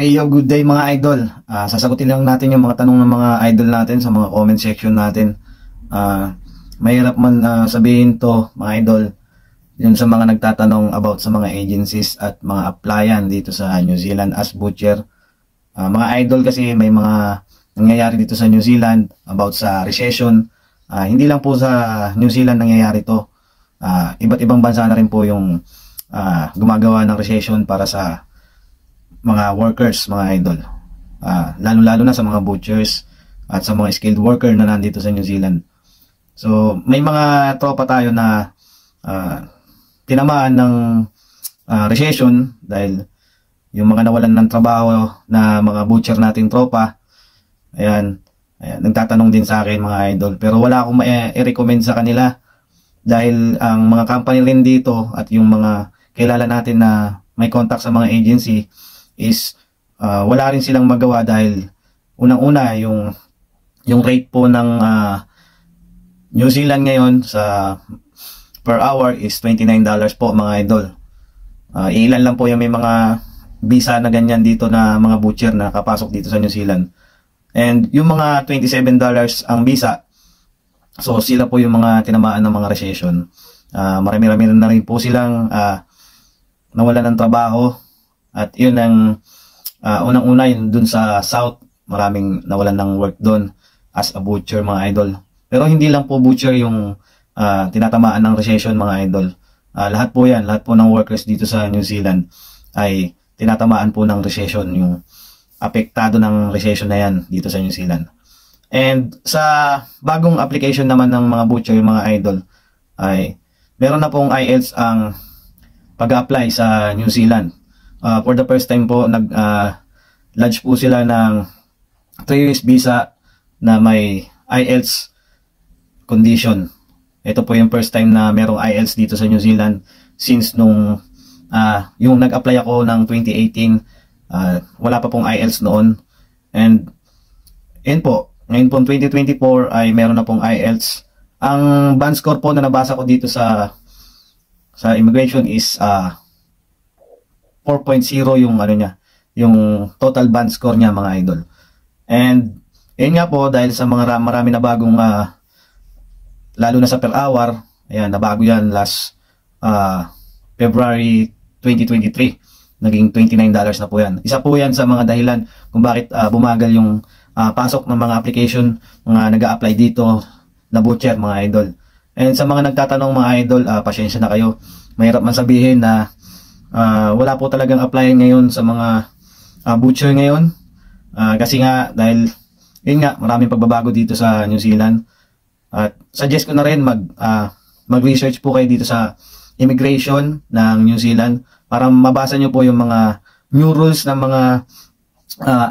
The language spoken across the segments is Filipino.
Hey yo, good day mga idol. Sasagutin lang natin yung mga tanong ng mga idol natin sa mga comment section natin. Mahirap man sabihin to mga idol, yun sa mga nagtatanong about sa mga agencies at mga applyan dito sa New Zealand as butcher. Mga idol kasi may mga nangyayari dito sa New Zealand about sa recession. Hindi lang po sa New Zealand nangyayari to. Iba't ibang bansa na rin po yung gumagawa ng recession para sa mga workers, mga idol. Lalo-lalo na sa mga butchers at sa mga skilled worker na nandito sa New Zealand. So, may mga tropa tayo na tinamaan ng recession dahil yung mga nawalan ng trabaho na mga butcher nating tropa, ayan, nagtatanong din sa akin mga idol. Pero wala akong i-recommend sa kanila dahil ang mga company rin dito at yung mga kilala natin na may contact sa mga agency is wala rin silang magawa dahil unang-una yung rate po ng New Zealand ngayon sa per hour is $29 po mga idol. Ilan lang po yung may mga visa na ganyan dito na mga butcher na kapasok dito sa New Zealand. And yung mga $27 ang visa, so sila po yung mga tinamaan ng mga recession. Marami-rami na rin po silang nawalan ng trabaho. At yun ang unang-una yun dun sa South, maraming nawalan ng work doon as a butcher mga idol. Pero hindi lang po butcher yung tinatamaan ng recession mga idol. Lahat po yan, lahat po ng workers dito sa New Zealand ay tinatamaan po ng recession, yung apektado ng recession na yan dito sa New Zealand. And sa bagong application naman ng mga butcher mga idol ay meron na pong IELTS ang pag-apply sa New Zealand. For the first time po, nag-lodge po sila ng 3 years visa na may IELTS condition. Ito po yung first time na merong IELTS dito sa New Zealand since nung yung nag-apply ako ng 2018, wala pa pong IELTS noon. And yun po, ngayon po 2024 ay meron na pong IELTS. Ang band score po na nabasa ko dito sa immigration is 4.0 yung ano niya, yung total band score niya mga idol. And yun nga po, dahil sa mga marami na bagong lalo na sa per hour, ayan, nabago yan last February 2023, naging $29 na po yan. Isa po yan sa mga dahilan kung bakit bumagal yung pasok ng mga application, mga nag-a-apply dito na butcher mga idol. And sa mga nagtatanong mga idol, pasensya na kayo, mahirap man sabihin na wala po talagang apply ngayon sa mga butcher ngayon, kasi nga dahil yun nga, maraming pagbabago dito sa New Zealand. At suggest ko na rin mag-research po kayo dito sa immigration ng New Zealand para mabasa nyo po yung mga new rules ng mga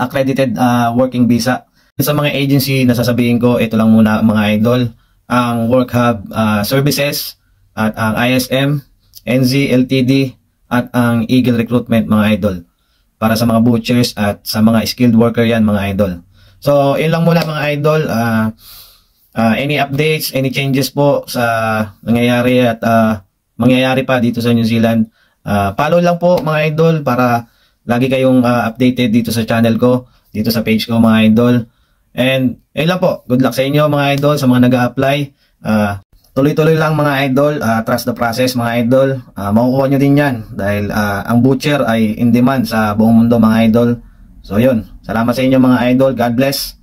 accredited working visa. Sa mga agency na sasabihin ko, ito lang muna mga idol: ang Work Hub Services at ang ISM, NZ Ltd at ang Eagle Recruitment mga idol, para sa mga butchers at sa mga skilled worker yan mga idol. So yun lang muna mga idol. Any updates, any changes po sa nangyayari at mangyayari pa dito sa New Zealand, follow lang po mga idol para lagi kayong updated dito sa channel ko, dito sa page ko mga idol. And yun lang po, good luck sa inyo mga idol, sa mga nag-a-apply. Tuloy-tuloy lang mga idol, trust the process mga idol. Makukuha nyo din yan dahil ang butcher ay in demand sa buong mundo mga idol. So yun, salamat sa inyo mga idol, God bless.